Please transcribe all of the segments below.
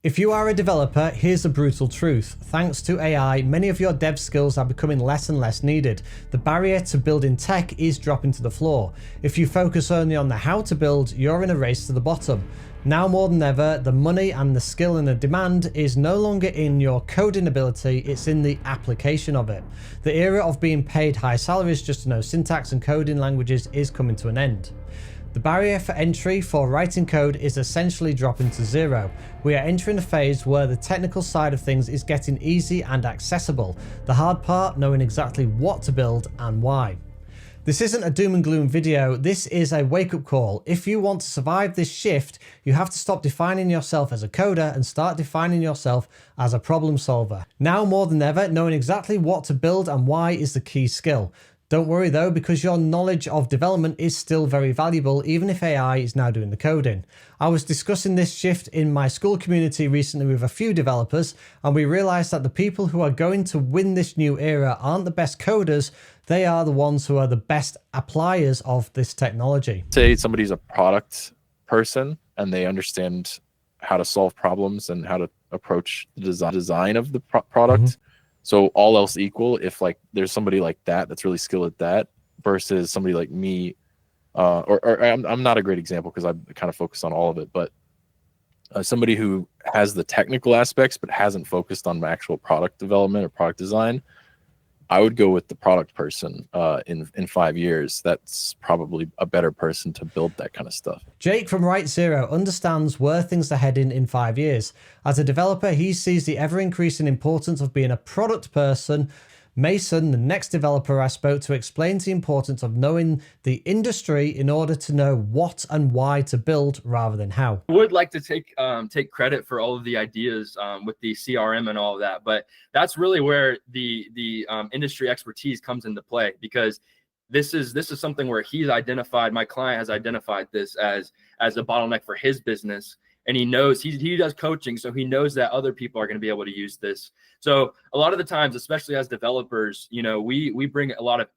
If you are a developer, here's the brutal truth. Thanks to AI, many of your dev skills are becoming less and less needed. The barrier to building tech is dropping to the floor. If you focus only on the how to build, you're in a race to the bottom. Now more than ever, the money and the skill and the demand is no longer in your coding ability, it's in the application of it. The era of being paid high salaries just to know syntax and coding languages is coming to an end. The barrier for entry for writing code is essentially dropping to zero. We are entering a phase where the technical side of things is getting easy and accessible. The hard part, knowing exactly what to build and why. This isn't a doom and gloom video, this is a wake-up call. If you want to survive this shift, you have to stop defining yourself as a coder and start defining yourself as a problem solver. Now more than ever, knowing exactly what to build and why is the key skill. Don't worry though, because your knowledge of development is still very valuable, even if AI is now doing the coding. I was discussing this shift in my school community recently with a few developers, and we realized that the people who are going to win this new era aren't the best coders, they are the ones who are the best appliers of this technology. Say somebody's a product person and they understand how to solve problems and how to approach the design of the product. Mm-hmm. So all else equal, if like there's somebody like that that's really skilled at that versus somebody like me, or I'm not a great example because I kind of focus on all of it, but somebody who has the technical aspects but hasn't focused on actual product development or product design, I would go with the product person in 5 years. That's probably a better person to build that kind of stuff. Jake from Right Zero understands where things are heading in 5 years. As a developer, he sees the ever-increasing importance of being a product person. Mason, the next developer I spoke to, explains the importance of knowing the industry in order to know what and why to build rather than how. I would like to take credit for all of the ideas with the CRM and all of that, but that's really where the industry expertise comes into play, because this is something where he's identified, my client has identified this as a bottleneck for his business. And he knows he does coaching, so he knows that other people are going to be able to use this. So a lot of the times, especially as developers, you know, we bring a lot of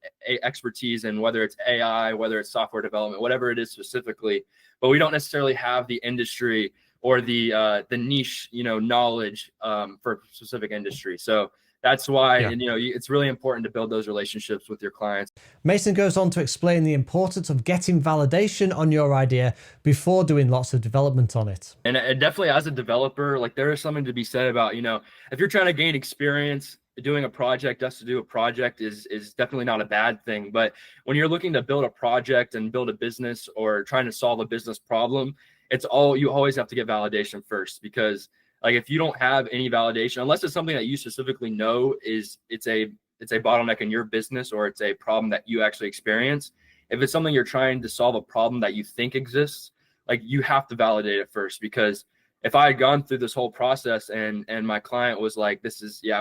expertise in whether it's AI, whether it's software development, whatever it is specifically, but we don't necessarily have the industry or the niche, you know, knowledge for a specific industry. So that's why, and, you know, it's really important to build those relationships with your clients. Mason goes on to explain the importance of getting validation on your idea before doing lots of development on it. And definitely as a developer, like there is something to be said about, you know, if you're trying to gain experience doing a project, just to do a project is definitely not a bad thing. But when you're looking to build a project and build a business or trying to solve a business problem, you always have to get validation first, because like if you don't have any validation, unless it's something that you specifically know it's a bottleneck in your business or it's a problem that you actually experience. If it's something you're trying to solve a problem that you think exists, like you have to validate it first. Because if I had gone through this whole process and my client was like,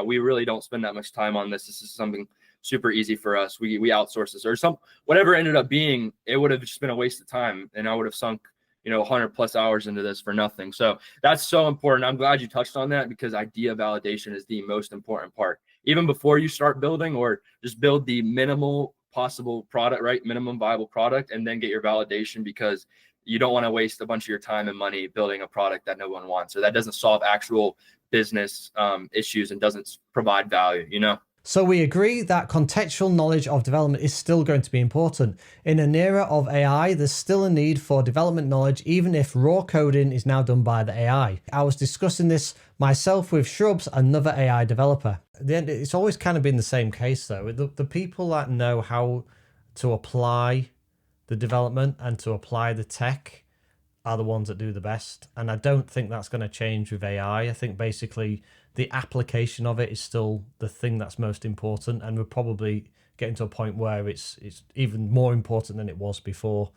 we really don't spend that much time on this. This is something super easy for us. We outsource this or whatever it ended up being, it would have just been a waste of time. And I would have sunk 100+ hours into this for nothing. So that's so important. I'm glad you touched on that, because idea validation is the most important part. Even before you start building, or just build the minimal possible product, right? Minimum viable product, and then get your validation, because you don't want to waste a bunch of your time and money building a product that no one wants, or that doesn't solve actual business issues and doesn't provide value, you know? So we agree that contextual knowledge of development is still going to be important. In an era of AI, there's still a need for development knowledge, even if raw coding is now done by the AI. I was discussing this myself with Shrubs, another AI developer. At the end, it's always kind of been the same case though. The people that know how to apply the development and to apply the tech are the ones that do the best. And I don't think that's going to change with AI. I think basically the application of it is still the thing that's most important, and we're probably getting to a point where it's even more important than it was before,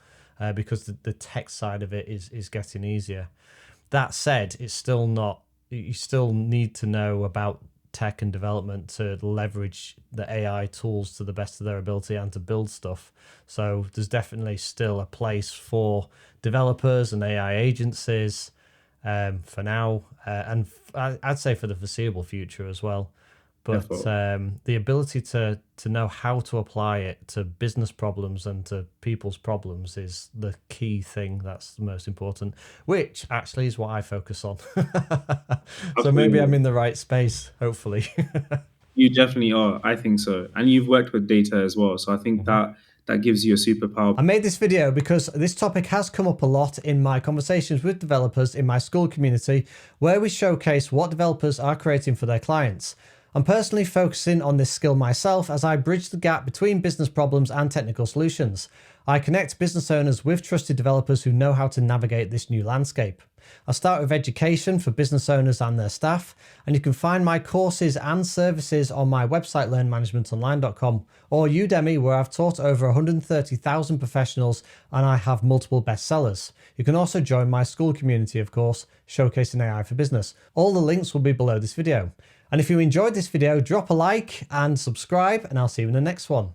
because the tech side of it is getting easier. That said, it's still not. You still need to know about tech and development to leverage the AI tools to the best of their ability and to build stuff. So there's definitely still a place for developers and AI agencies for now, and I'd say for the foreseeable future as well. But the ability to know how to apply it to business problems and to people's problems is the key thing that's the most important, which actually is what I focus on. So maybe I'm in the right space, hopefully. You definitely are. I think so. And you've worked with data as well. So I think that gives you a superpower. I made this video because this topic has come up a lot in my conversations with developers in my school community, where we showcase what developers are creating for their clients. I'm personally focusing on this skill myself as I bridge the gap between business problems and technical solutions. I connect business owners with trusted developers who know how to navigate this new landscape. I start with education for business owners and their staff, and you can find my courses and services on my website learnmanagementonline.com or Udemy, where I've taught over 130,000 professionals and I have multiple bestsellers. You can also join my school community, of course, showcasing AI for business. All the links will be below this video. And if you enjoyed this video, drop a like and subscribe, and I'll see you in the next one.